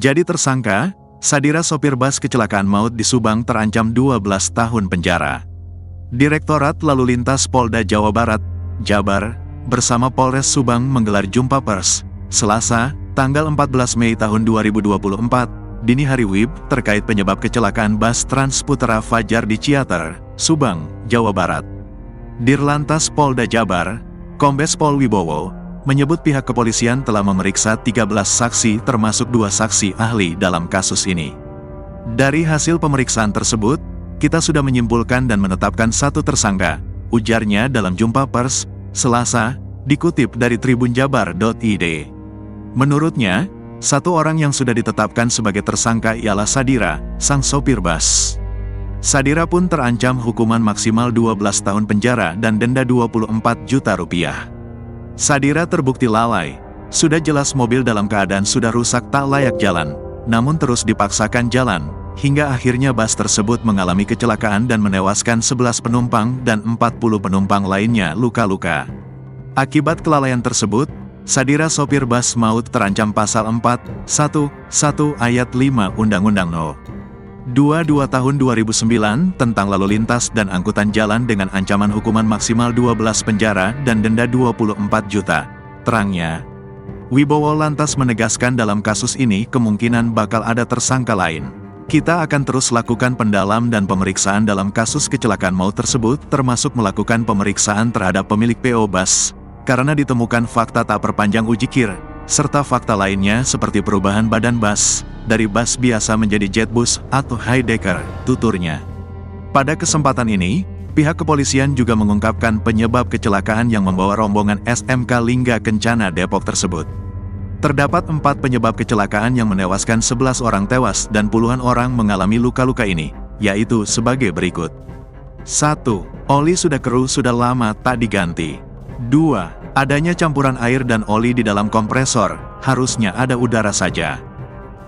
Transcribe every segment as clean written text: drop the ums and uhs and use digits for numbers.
Jadi tersangka, Sadira sopir bus kecelakaan maut di Subang terancam 12 tahun penjara. Direktorat Lalu Lintas Polda Jawa Barat, Jabar, bersama Polres Subang menggelar jumpa pers, Selasa, tanggal 14 Mei tahun 2024, dini hari WIB terkait penyebab kecelakaan bus Trans Putra Fajar di Ciater, Subang, Jawa Barat. Dirlantas Polda Jabar, Kombes Pol Wibowo, menyebut pihak kepolisian telah memeriksa 13 saksi termasuk 2 saksi ahli dalam kasus ini. Dari hasil pemeriksaan tersebut, kita sudah menyimpulkan dan menetapkan 1 tersangka, ujarnya dalam jumpa pers, Selasa, dikutip dari tribunjabar.id. Menurutnya, 1 orang yang sudah ditetapkan sebagai tersangka ialah Sadira, sang sopir bus. Sadira pun terancam hukuman maksimal 12 tahun penjara dan denda 24 juta rupiah. Sadira terbukti lalai, sudah jelas mobil dalam keadaan sudah rusak tak layak jalan, namun terus dipaksakan jalan, hingga akhirnya bus tersebut mengalami kecelakaan dan menewaskan 11 penumpang dan 40 penumpang lainnya luka-luka. Akibat kelalaian tersebut, Sadira sopir bus maut terancam pasal 411 ayat 5 Undang-Undang No. 22 tahun 2009 tentang lalu lintas dan angkutan jalan dengan ancaman hukuman maksimal 12 penjara dan denda 24 juta, terangnya. Wibowo lantas menegaskan dalam kasus ini kemungkinan bakal ada tersangka lain. Kita akan terus lakukan pendalam dan pemeriksaan dalam kasus kecelakaan maut tersebut termasuk melakukan pemeriksaan terhadap pemilik PO Bus, karena ditemukan fakta tak perpanjang uji kir, serta fakta lainnya seperti perubahan badan bus, dari bus biasa menjadi jetbus atau high-decker, tuturnya. Pada kesempatan ini, pihak kepolisian juga mengungkapkan penyebab kecelakaan yang membawa rombongan SMK Lingga Kencana Depok tersebut. Terdapat 4 penyebab kecelakaan yang menewaskan 11 orang tewas dan puluhan orang mengalami luka-luka ini, yaitu sebagai berikut. 1. Oli sudah keruh sudah lama tak diganti. 2. Adanya campuran air dan oli di dalam kompresor, harusnya ada udara saja.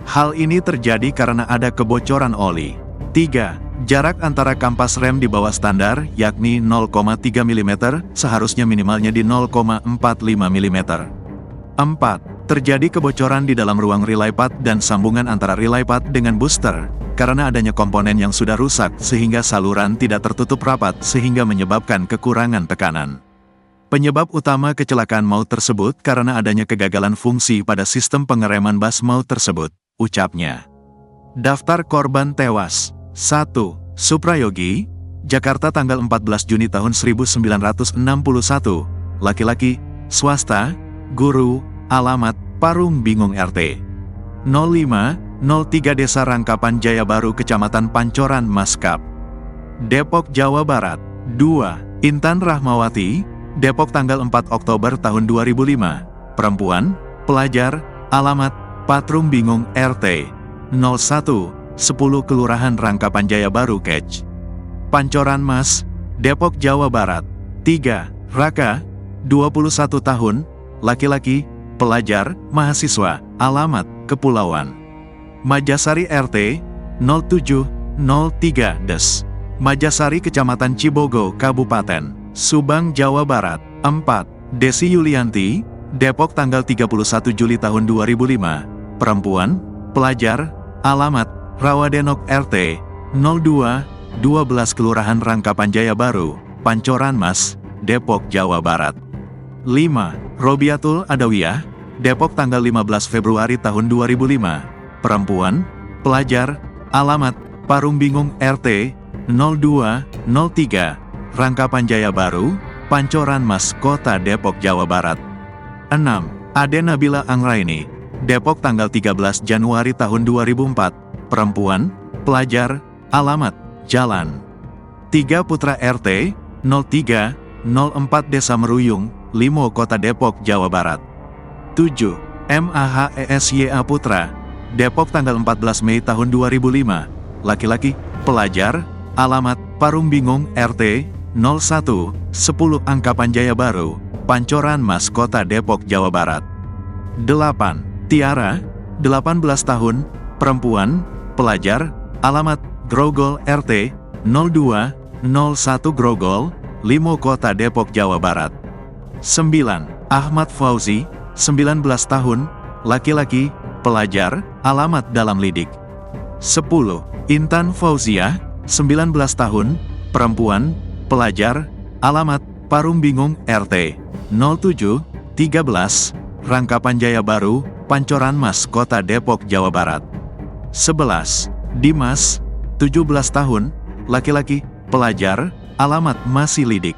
Hal ini terjadi karena ada kebocoran oli. 3. Jarak antara kampas rem di bawah standar, yakni 0,3 mm, seharusnya minimalnya di 0,45 mm. 4. Terjadi kebocoran di dalam ruang relay pad dan sambungan antara relay pad dengan booster, karena adanya komponen yang sudah rusak sehingga saluran tidak tertutup rapat sehingga menyebabkan kekurangan tekanan. Penyebab utama kecelakaan maut tersebut karena adanya kegagalan fungsi pada sistem pengereman bus maut tersebut, ucapnya. Daftar korban tewas. 1. Suprayogi, Jakarta tanggal 14 Juni tahun 1961, laki-laki, swasta, guru, alamat, Parung Bingung RT. 0503 Desa Rangkapan Jaya Baru Kecamatan Pancoran Maskap, Depok, Jawa Barat. 2. Intan Rahmawati, Depok tanggal 4 Oktober tahun 2005, perempuan, pelajar, alamat, Patrung Bingung RT 0110 Kelurahan Rangkapan Jaya Baru Kec, Pancoran Mas, Depok, Jawa Barat. 3. Raka, 21 tahun, laki-laki, pelajar, mahasiswa, alamat, Kepulauan Majasari RT 0703 Des, Majasari Kecamatan Cibogo, Kabupaten Subang, Jawa Barat. 4. Desi Yulianti, Depok tanggal 31 Juli tahun 2005, perempuan, pelajar, alamat, Rawadenok RT 0212 Kelurahan Rangkapan Jaya Baru, Pancoran Mas, Depok, Jawa Barat. 5. Robiatul Adawiyah, Depok tanggal 15 Februari tahun 2005, perempuan, pelajar, alamat, Parung Bingung RT 0203 Rangkapan Jaya Baru, Pancoran Mas, Kota Depok, Jawa Barat. 6. Ade Nabila Anggraini, Depok tanggal 13 Januari tahun 2004, perempuan, pelajar, alamat, Jalan 3 Putra RT 0304 Desa Meruyung, Limo, Kota Depok, Jawa Barat. 7. MAHESYA Putra, Depok tanggal 14 Mei tahun 2005, laki-laki, pelajar, alamat, Parung Bingung RT 0110 Angkapan Jaya Baru, Pancoran Mas, Kota Depok, Jawa Barat. 8. Tiara, 18 tahun, perempuan, pelajar, alamat, Grogol RT 0201 Grogol, Limo, Kota Depok, Jawa Barat. 9. Ahmad Fauzi, 19 tahun, laki-laki, pelajar, alamat dalam lidik. 10. Intan Fauziah, 19 tahun, perempuan, pelajar, alamat Parung Bingung RT 07 13, Rangkapan Jaya Baru, Pancoran Mas, Kota Depok, Jawa Barat. 11. Dimas, 17 tahun, laki-laki, pelajar, alamat masih lidik.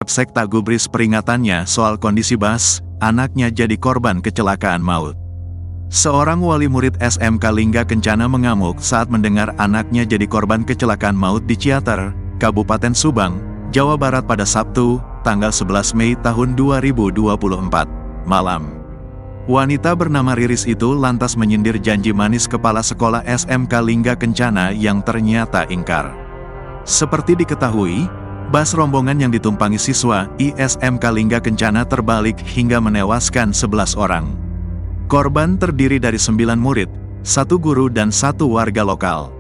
Sekta gubris peringatannya soal kondisi Bas, anaknya jadi korban kecelakaan maut. Seorang wali murid SMK Lingga Kencana mengamuk saat mendengar anaknya jadi korban kecelakaan maut di Ciater, Kabupaten Subang, Jawa Barat pada Sabtu, tanggal 11 Mei tahun 2024, malam. Wanita bernama Riris itu lantas menyindir janji manis kepala sekolah SMK Lingga Kencana yang ternyata ingkar. Seperti diketahui, bas rombongan yang ditumpangi siswa ISMK Lingga Kencana terbalik hingga menewaskan 11 orang. Korban terdiri dari 9 murid, 1 guru dan 1 warga lokal.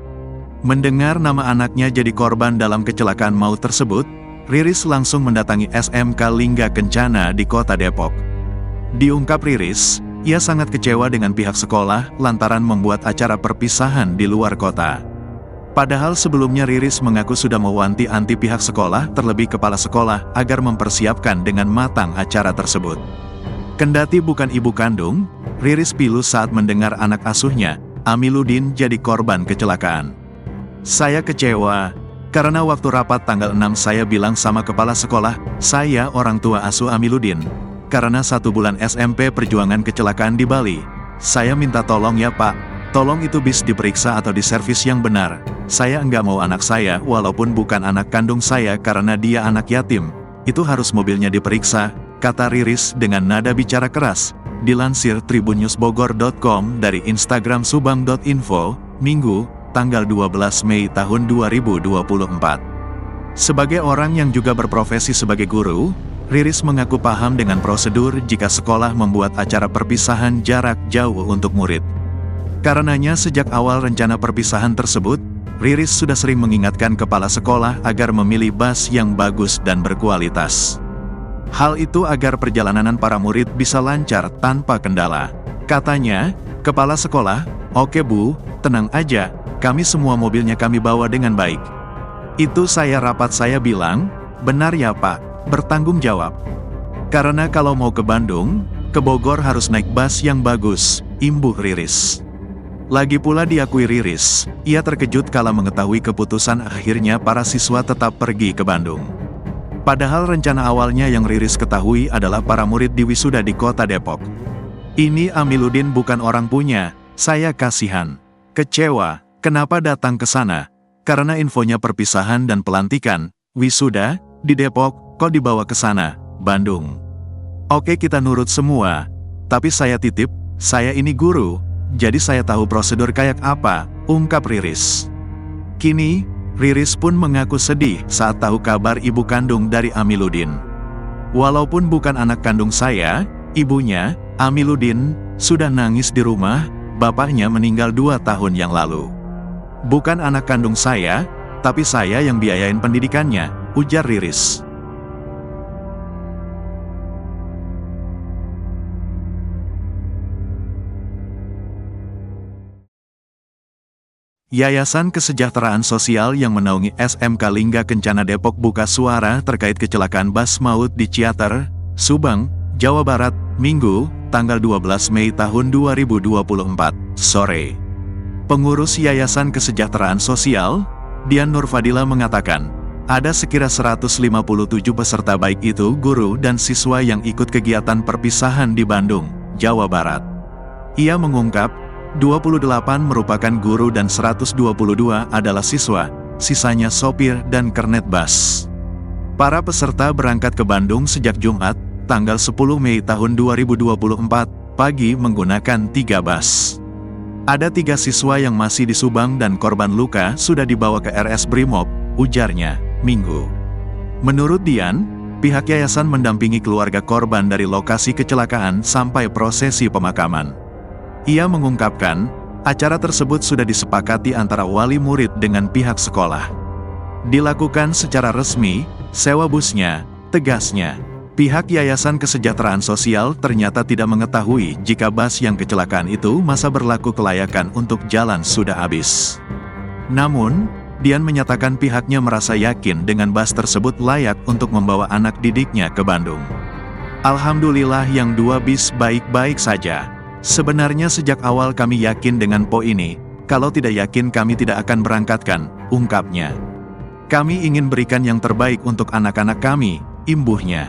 Mendengar nama anaknya jadi korban dalam kecelakaan maut tersebut, Riris langsung mendatangi SMK Lingga Kencana di Kota Depok. Diungkap Riris, ia sangat kecewa dengan pihak sekolah lantaran membuat acara perpisahan di luar kota. Padahal sebelumnya Riris mengaku sudah mewanti-wanti pihak sekolah terlebih kepala sekolah agar mempersiapkan dengan matang acara tersebut. Kendati bukan ibu kandung, Riris pilu saat mendengar anak asuhnya, Amiluddin, jadi korban kecelakaan. Saya kecewa, karena waktu rapat tanggal 6 saya bilang sama kepala sekolah, saya orang tua asuh Amiluddin. Karena 1 bulan SMP perjuangan kecelakaan di Bali, saya minta tolong ya Pak. Tolong itu bis diperiksa atau diservis yang benar. Saya enggak mau anak saya, walaupun bukan anak kandung saya karena dia anak yatim, itu harus mobilnya diperiksa, kata Riris dengan nada bicara keras. Dilansir tribunnewsbogor.com dari Instagram subang.info, Minggu, tanggal 12 Mei tahun 2024. Sebagai orang yang juga berprofesi sebagai guru, Riris mengaku paham dengan prosedur jika sekolah membuat acara perpisahan jarak jauh untuk murid. Karenanya sejak awal rencana perpisahan tersebut, Riris sudah sering mengingatkan kepala sekolah agar memilih bas yang bagus dan berkualitas. Hal itu agar perjalanan para murid bisa lancar tanpa kendala. Katanya, kepala sekolah, "Oke Bu, tenang aja, kami semua mobilnya kami bawa dengan baik." Itu rapat saya bilang, "Benar ya Pak, bertanggung jawab. Karena kalau mau ke Bandung, ke Bogor harus naik bas yang bagus," imbuh Riris. Lagi pula diakui Riris, ia terkejut kala mengetahui keputusan akhirnya para siswa tetap pergi ke Bandung. Padahal rencana awalnya yang Riris ketahui adalah para murid di wisuda di Kota Depok. Ini Amiluddin bukan orang punya, saya kasihan. Kecewa, kenapa datang ke sana? Karena infonya perpisahan dan pelantikan, wisuda, di Depok, kok dibawa ke sana, Bandung. Oke kita nurut semua, tapi saya titip, saya ini guru. Jadi saya tahu prosedur kayak apa, ungkap Riris. Kini, Riris pun mengaku sedih saat tahu kabar ibu kandung dari Amiluddin. Walaupun bukan anak kandung saya, ibunya, Amiluddin, sudah nangis di rumah, bapaknya meninggal 2 tahun yang lalu. Bukan anak kandung saya, tapi saya yang biayain pendidikannya, ujar Riris. Yayasan Kesejahteraan Sosial yang menaungi SMK Lingga Kencana Depok buka suara terkait kecelakaan bas maut di Ciater, Subang, Jawa Barat, Minggu, tanggal 12 Mei tahun 2024, sore. Pengurus Yayasan Kesejahteraan Sosial, Dian Nurfadila mengatakan, ada sekira 157 peserta baik itu guru dan siswa yang ikut kegiatan perpisahan di Bandung, Jawa Barat. Ia mengungkap, 28 merupakan guru dan 122 adalah siswa, sisanya sopir dan kernet bas. Para peserta berangkat ke Bandung sejak Jumat, tanggal 10 Mei tahun 2024, pagi menggunakan 3 bas. Ada 3 siswa yang masih di Subang dan korban luka sudah dibawa ke RS Brimob, ujarnya, Minggu. Menurut Dian, pihak yayasan mendampingi keluarga korban dari lokasi kecelakaan sampai prosesi pemakaman. Ia mengungkapkan, acara tersebut sudah disepakati antara wali murid dengan pihak sekolah. Dilakukan secara resmi, sewa busnya, tegasnya. Pihak Yayasan Kesejahteraan Sosial ternyata tidak mengetahui jika bus yang kecelakaan itu masa berlaku kelayakan untuk jalan sudah habis. Namun, Dian menyatakan pihaknya merasa yakin dengan bus tersebut layak untuk membawa anak didiknya ke Bandung. Alhamdulillah yang 2 bis baik-baik saja. Sebenarnya sejak awal kami yakin dengan Po ini, kalau tidak yakin kami tidak akan berangkatkan, ungkapnya. Kami ingin berikan yang terbaik untuk anak-anak kami, imbuhnya.